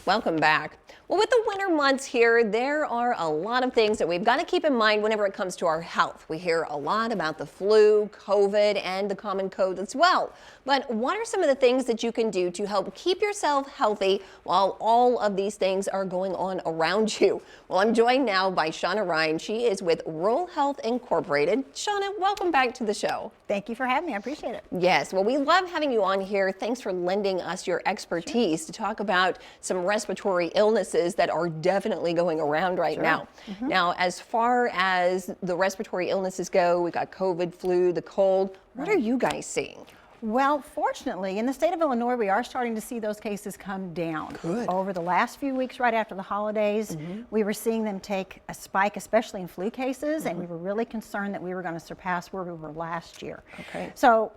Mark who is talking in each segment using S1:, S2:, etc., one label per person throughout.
S1: Welcome back. Well, with the winter months here, there are a lot of things that we've got to keep in mind whenever it comes to our health. We hear a lot about the flu, COVID, and the common cold as well. But what are some of the things that you can do to help keep yourself healthy while all of these things are going on around you? Well, I'm joined now by Shawnna Rhine. She is with Rural Health Incorporated. Shawnna, welcome back to the show.
S2: Thank you for having me. I appreciate it.
S1: Yes, well, we love having you on here. Thanks for lending us your expertise to talk about some respiratory illnesses that are definitely going around right now. Now, as far as the respiratory illnesses go, we got COVID, flu, the cold. What are you guys seeing?
S2: Well, fortunately, in the state of Illinois, we are starting to see those cases come down.
S1: Good.
S2: Over the last few weeks right after the holidays, we were seeing them take a spike, especially in flu cases, and we were really concerned that we were going to surpass where we were last year.
S1: Okay.
S2: So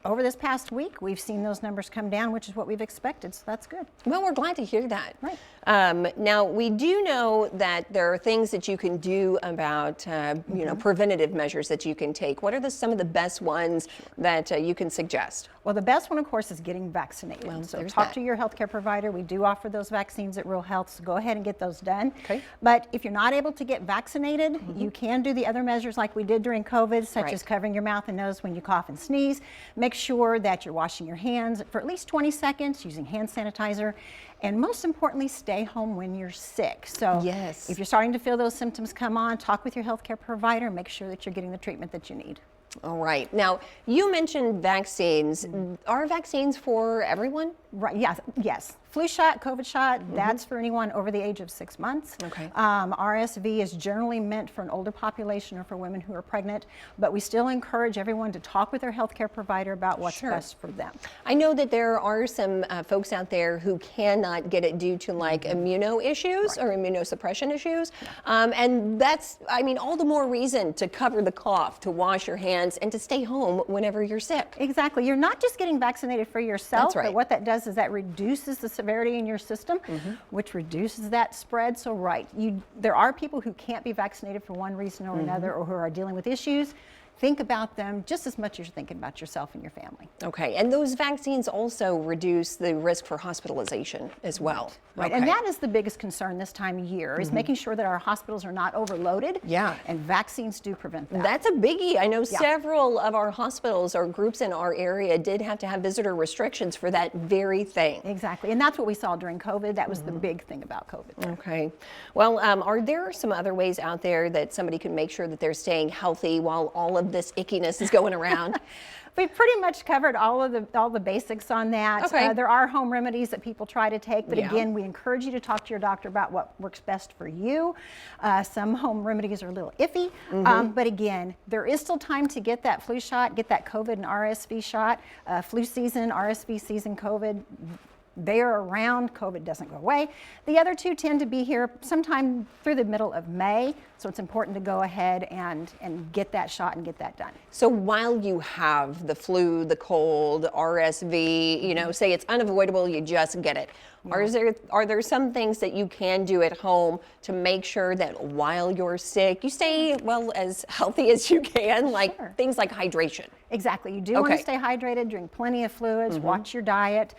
S2: over this past week, we've seen those numbers come down, which is what we've expected, so that's good.
S1: Well, we're glad to hear that.
S2: Right.
S1: Now, we do know that there are things that you can do about, you know, preventative measures that you can take. What are some of the best ones that you can suggest?
S2: Well, the best one, of course, is getting vaccinated.
S1: Well,
S2: so
S1: there's
S2: talk
S1: that.
S2: to your healthcare provider. We do offer those vaccines at Rural Health, so go ahead and get those done.
S1: Okay.
S2: But if you're not able to get vaccinated, you can do the other measures like we did during COVID, such
S1: Right.
S2: as covering your mouth and nose when you cough and sneeze. Make sure that you're washing your hands for at least 20 seconds using hand sanitizer. And most importantly, stay home when you're sick. So
S1: Yes.
S2: if you're starting to feel those symptoms come on, talk with your healthcare provider and make sure that you're getting the treatment that you need.
S1: All right. Now, you mentioned vaccines. Are vaccines for everyone?
S2: Right, yes. Flu shot, COVID shot, that's for anyone over the age of 6 months.
S1: Okay.
S2: RSV is generally meant for an older population or for women who are pregnant, but we still encourage everyone to talk with their healthcare provider about what's
S1: Sure.
S2: best for them.
S1: I know that there are some folks out there who cannot get it due to like immuno issues or immunosuppression issues. And that's, I mean, all the more reason to cover the cough, to wash your hands, and to stay home whenever you're sick.
S2: Exactly. You're not just getting vaccinated for yourself,
S1: That's right.
S2: but what that does is that reduces the severity in your system, which reduces that spread. So there are people who can't be vaccinated for one reason or another, or who are dealing with issues. Think about them just as much as you're thinking about yourself and your family.
S1: Okay, and those vaccines also reduce the risk for hospitalization as well.
S2: Right,
S1: Okay.
S2: and that is the biggest concern this time of year, is making sure that our hospitals are not overloaded.
S1: Yeah.
S2: And vaccines do prevent that.
S1: That's a biggie. I know several of our hospitals or groups in our area did have to have visitor restrictions for that very thing.
S2: Exactly, and that's what we saw during COVID. That was the big thing about COVID.
S1: Okay. Well, are there some other ways out there that somebody can make sure that they're staying healthy while all of this ickiness is going around?
S2: We've pretty much covered all the basics on that.
S1: Okay.
S2: There are home remedies that people try to take, but
S1: Yeah.
S2: again, we encourage you to talk to your doctor about what works best for you. Some home remedies are a little iffy, but again, there is still time to get that flu shot, get that COVID and RSV shot. Flu season, RSV season, COVID, they are around. COVID doesn't go away. The other two tend to be here sometime through the middle of May, so it's important to go ahead and get that shot and get that done.
S1: So while you have the flu, the cold, RSV, you know, say it's unavoidable, you just get it. Are there some things that you can do at home to make sure that while you're sick, you stay, well, as healthy as you can, like
S2: Sure.
S1: things like hydration?
S2: Exactly. You do want
S1: Okay.
S2: to stay hydrated, drink plenty of fluids, watch your diet,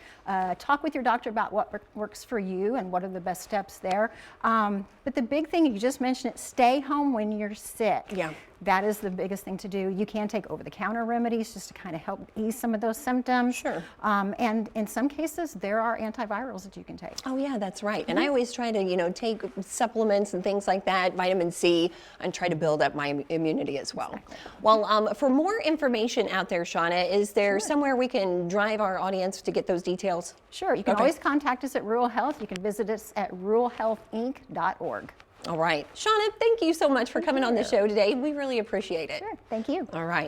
S2: talk with your doctor about what works for you and what are the best steps there. But the big thing, you just mentioned it, stay home when you're sick.
S1: Yeah.
S2: That is the biggest thing to do. You can take over-the-counter remedies just to kind of help ease some of those symptoms.
S1: Sure.
S2: And in some cases, there are antivirals that you can take.
S1: Oh yeah, that's right. And I always try to, you know, take supplements and things like that, vitamin C, and try to build up my immunity as well. Well, for more information out there, Shawnna, is there somewhere we can drive our audience to get those details?
S2: Sure. You can
S1: Okay.
S2: always contact us at Rural Health. You can visit us at ruralhealthinc.org.
S1: All right. Shawnna, thank you so much for coming on the show today. We really appreciate it.
S2: Sure. Thank you.
S1: All right.